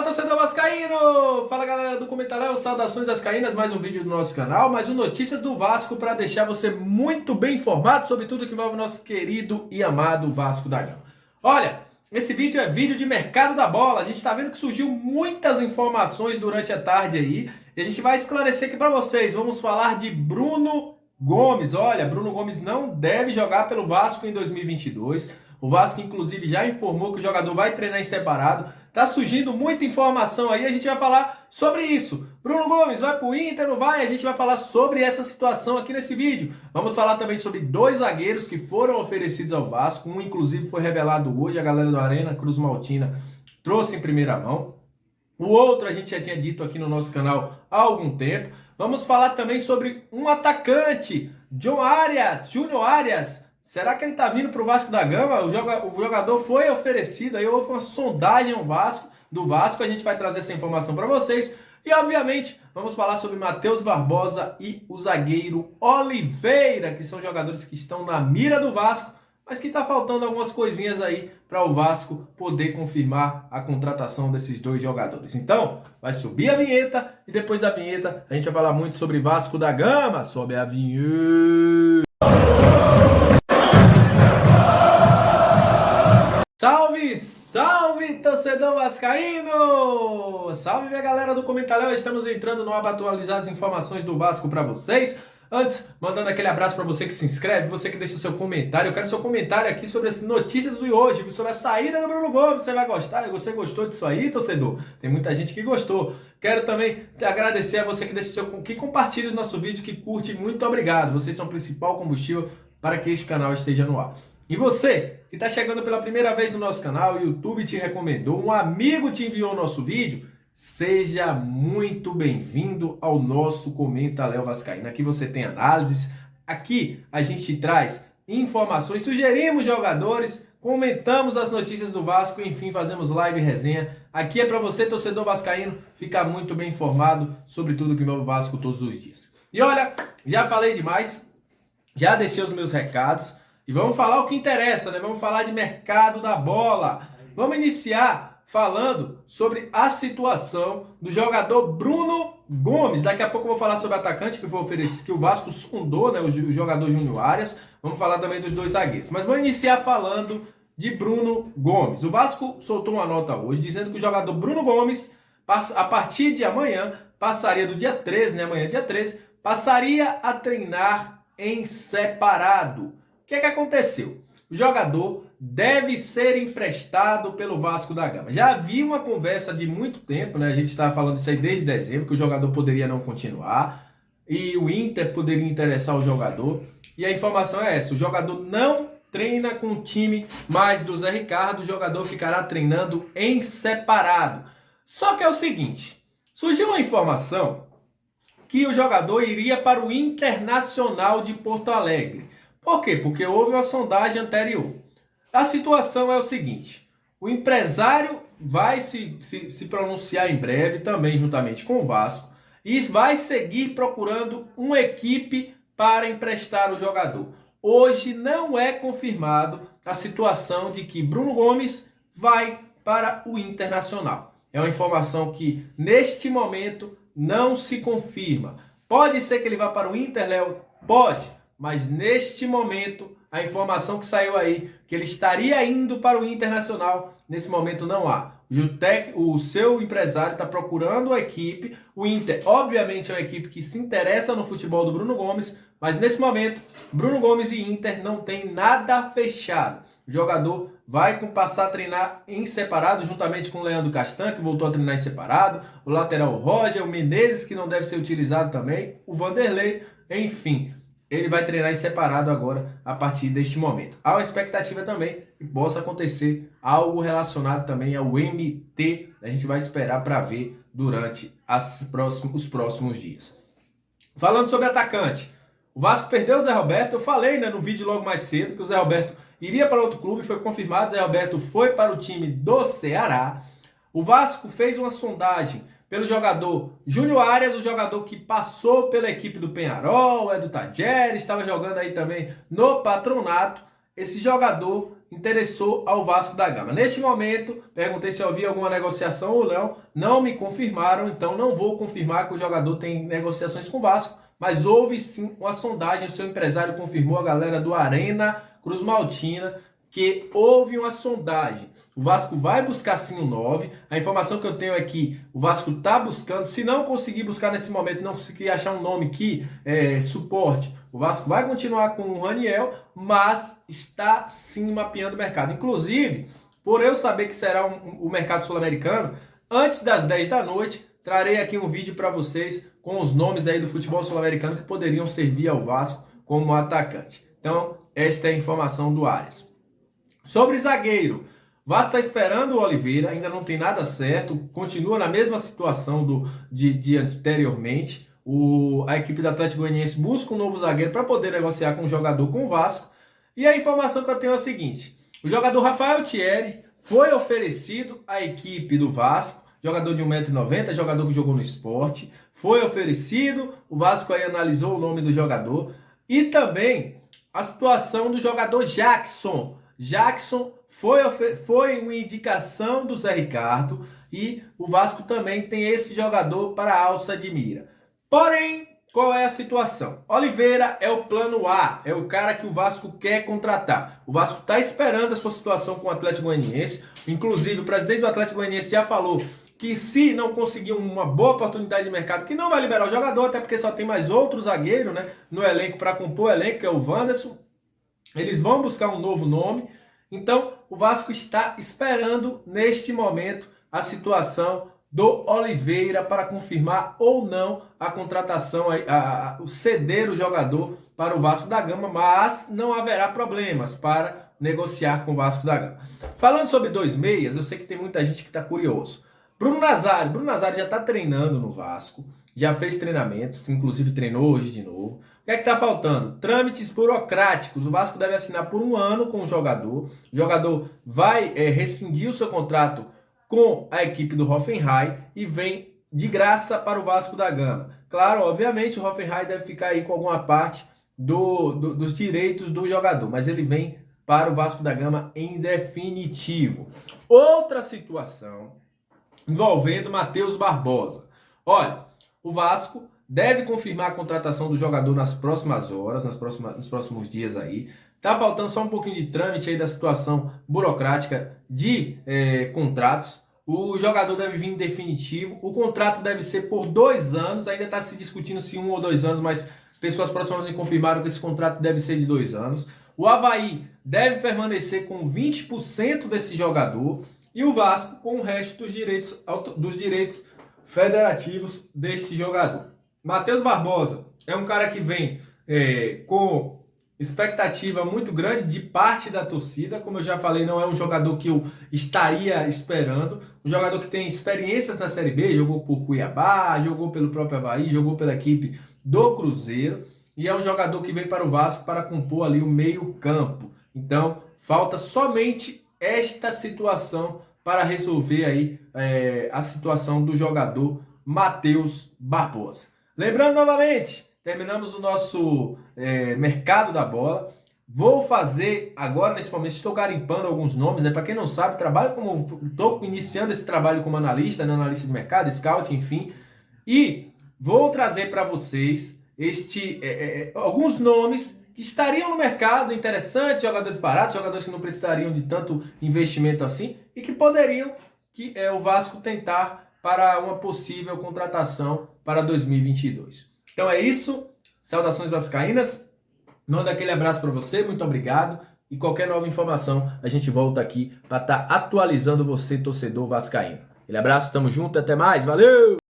Fala, torcedor vascaíno! Fala, galera do Comentário, saudações vascaínas, mais um vídeo do nosso canal, mais um Notícias do Vasco para deixar você muito bem informado sobre tudo que envolve o nosso querido e amado Vasco da Gama. Olha, esse vídeo é vídeo de mercado da bola, a gente está vendo que surgiu muitas informações durante a tarde aí, e a gente vai esclarecer aqui para vocês. Vamos falar de Bruno Gomes. Olha, Bruno Gomes não deve jogar pelo Vasco em 2022. O Vasco, inclusive, já informou que o jogador vai treinar em separado. Tá surgindo muita informação aí, a gente vai falar sobre isso. Bruno Gomes vai pro Inter, não vai? A gente vai falar sobre essa situação aqui nesse vídeo. Vamos falar também sobre dois zagueiros que foram oferecidos ao Vasco. Um, inclusive, foi revelado hoje, a galera do Arena Cruz Maltina trouxe em primeira mão. O outro a gente já tinha dito aqui no nosso canal há algum tempo. Vamos falar também sobre um atacante, Júnior Arias. Será que ele está vindo para o Vasco da Gama? O jogador foi oferecido, aí houve uma sondagem do Vasco, a gente vai trazer essa informação para vocês. E, obviamente, vamos falar sobre Matheus Barbosa e o zagueiro Oliveira, que são jogadores que estão na mira do Vasco, mas que está faltando algumas coisinhas aí para o Vasco poder confirmar a contratação desses dois jogadores. Então, vai subir a vinheta e depois da vinheta a gente vai falar muito sobre Vasco da Gama. Sobe a vinheta! Salve, salve, torcedor vascaíno! Salve, minha galera do Comentário! Estamos entrando no aba atualizadas informações do Vasco para vocês. Antes, mandando aquele abraço para você que se inscreve, você que deixa seu comentário. Eu quero seu comentário aqui sobre as notícias do hoje, sobre a saída do Bruno Gomes. Você vai gostar? Você gostou disso aí, torcedor? Tem muita gente que gostou. Quero também agradecer a você que deixa que compartilha o nosso vídeo, que curte. Muito obrigado. Vocês são o principal combustível para que este canal esteja no ar. E você que está chegando pela primeira vez no nosso canal, o YouTube te recomendou, um amigo te enviou o nosso vídeo, seja muito bem-vindo ao nosso Comenta Léo Vascaíno. Aqui você tem análises, aqui a gente traz informações, sugerimos jogadores, comentamos as notícias do Vasco, enfim, fazemos live e resenha. Aqui é para você, torcedor vascaíno, ficar muito bem informado sobre tudo que envolve o Vasco todos os dias. E olha, já falei demais, já deixei os meus recados. E vamos falar o que interessa, né? Vamos falar de mercado da bola. Vamos iniciar falando sobre a situação do jogador Bruno Gomes. Daqui a pouco eu vou falar sobre o atacante que foi oferecido, que o Vasco sondou, né? O jogador Júnior Arias. Vamos falar também dos dois zagueiros. Mas vamos iniciar falando de Bruno Gomes. O Vasco soltou uma nota hoje dizendo que o jogador Bruno Gomes, a partir de amanhã, passaria do dia 13, né? Amanhã, dia 13, passaria a treinar em separado. O que é que aconteceu? O jogador deve ser emprestado pelo Vasco da Gama. Já havia uma conversa de muito tempo, né? A gente estava falando isso aí desde dezembro, que o jogador poderia não continuar e o Inter poderia interessar o jogador. E a informação é essa, o jogador não treina com o time mais do Zé Ricardo, o jogador ficará treinando em separado. Só que é o seguinte, surgiu uma informação que o jogador iria para o Internacional de Porto Alegre. Por quê? Porque houve uma sondagem anterior. A situação é o seguinte, o empresário vai se pronunciar em breve, também juntamente com o Vasco, e vai seguir procurando uma equipe para emprestar o jogador. Hoje não é confirmado a situação de que Bruno Gomes vai para o Internacional. É uma informação que, neste momento, não se confirma. Pode ser que ele vá para o Inter, Léo? Pode. Mas neste momento, a informação que saiu aí, que ele estaria indo para o Internacional, nesse momento não há. O seu empresário está procurando a equipe, o Inter obviamente é uma equipe que se interessa no futebol do Bruno Gomes, mas nesse momento, Bruno Gomes e Inter não tem nada fechado. O jogador vai passar a treinar em separado, juntamente com o Leandro Castan, que voltou a treinar em separado, o lateral Roger, o Menezes, que não deve ser utilizado também, o Vanderlei, enfim. Ele vai treinar em separado agora, a partir deste momento. Há uma expectativa também que possa acontecer algo relacionado também ao MT. A gente vai esperar para ver durante os próximos dias. Falando sobre atacante, o Vasco perdeu o Zé Roberto. Eu falei, né, no vídeo logo mais cedo que o Zé Roberto iria para outro clube, foi confirmado. O Zé Roberto foi para o time do Ceará. O Vasco fez uma sondagem pelo jogador Júnior Arias, o jogador que passou pela equipe do Penharol, do Tajeres, estava jogando aí também no Patronato. Esse jogador interessou ao Vasco da Gama. Neste momento, perguntei se havia alguma negociação ou não, não me confirmaram, então não vou confirmar que o jogador tem negociações com o Vasco, mas houve sim uma sondagem, o seu empresário confirmou a galera do Arena Cruz Maltina que houve uma sondagem. O Vasco vai buscar sim o 9. A informação que eu tenho é que o Vasco está buscando. Se não conseguir buscar nesse momento, não conseguir achar um nome que suporte, o Vasco vai continuar com o Raniel, mas está sim mapeando o mercado. Inclusive, por eu saber que será o mercado sul-americano, antes das 10 da noite, trarei aqui um vídeo para vocês com os nomes aí do futebol sul-americano que poderiam servir ao Vasco como atacante. Então, esta é a informação do Arias. Sobre zagueiro, o Vasco está esperando o Oliveira, ainda não tem nada certo, continua na mesma situação de anteriormente. A equipe do Atlético Goianiense busca um novo zagueiro para poder negociar com o jogador com o Vasco. E a informação que eu tenho é a seguinte: o jogador Rafael Thierry foi oferecido à equipe do Vasco, jogador de 1,90 m, jogador que jogou no Sport, foi oferecido, o Vasco aí analisou o nome do jogador e também a situação do jogador Jackson. Jackson foi uma indicação do Zé Ricardo e o Vasco também tem esse jogador para a alça de mira. Porém, qual é a situação? Oliveira é o plano A, é o cara que o Vasco quer contratar. O Vasco está esperando a sua situação com o Atlético Goianiense. Inclusive, o presidente do Atlético Goianiense já falou que se não conseguir uma boa oportunidade de mercado, que não vai liberar o jogador, até porque só tem mais outro zagueiro, né, no elenco para compor o elenco, que é o Wanderson. Eles vão buscar um novo nome. Então, o Vasco está esperando, neste momento, a situação do Oliveira para confirmar ou não a contratação, o ceder o jogador para o Vasco da Gama, mas não haverá problemas para negociar com o Vasco da Gama. Falando sobre dois meias, eu sei que tem muita gente que está curioso. Bruno Nazário já está treinando no Vasco, já fez treinamentos, inclusive treinou hoje de novo. O que é que está faltando? Trâmites burocráticos. O Vasco deve assinar por 1 ano com o jogador vai rescindir o seu contrato com a equipe do Hoffenheim e vem de graça para o Vasco da Gama. Claro, obviamente o Hoffenheim deve ficar aí com alguma parte dos direitos do jogador, mas ele vem para o Vasco da Gama em definitivo. Outra situação envolvendo Matheus Barbosa. Olha, o Vasco deve confirmar a contratação do jogador nas próximas horas, nos próximos dias aí. Tá faltando só um pouquinho de trâmite aí da situação burocrática de contratos. O jogador deve vir em definitivo. O contrato deve ser por 2 anos. Ainda está se discutindo se 1 ou 2 anos, mas pessoas próximas me confirmaram que esse contrato deve ser de 2 anos. O Avaí deve permanecer com 20% desse jogador e o Vasco com o resto dos direitos federativos deste jogador. Matheus Barbosa é um cara que vem com expectativa muito grande de parte da torcida. Como eu já falei, não é um jogador que eu estaria esperando. Um jogador que tem experiências na Série B, jogou por Cuiabá, jogou pelo próprio Avaí, jogou pela equipe do Cruzeiro. E é um jogador que vem para o Vasco para compor ali o meio-campo. Então, falta somente esta situação para resolver aí a situação do jogador Matheus Barbosa. Lembrando novamente, terminamos o nosso mercado da bola. Vou fazer agora, nesse momento, estou garimpando alguns nomes, né? Para quem não sabe, estou iniciando esse trabalho como analista, né? Analista de mercado, scout, enfim. E vou trazer para vocês alguns nomes que estariam no mercado, interessantes, jogadores baratos, jogadores que não precisariam de tanto investimento assim e que poderiam o Vasco tentar para uma possível contratação para 2022. Então é isso, saudações vascaínas, mando aquele abraço para você, muito obrigado, e qualquer nova informação a gente volta aqui para estar atualizando você, torcedor vascaíno. Aquele abraço, tamo junto, até mais, valeu!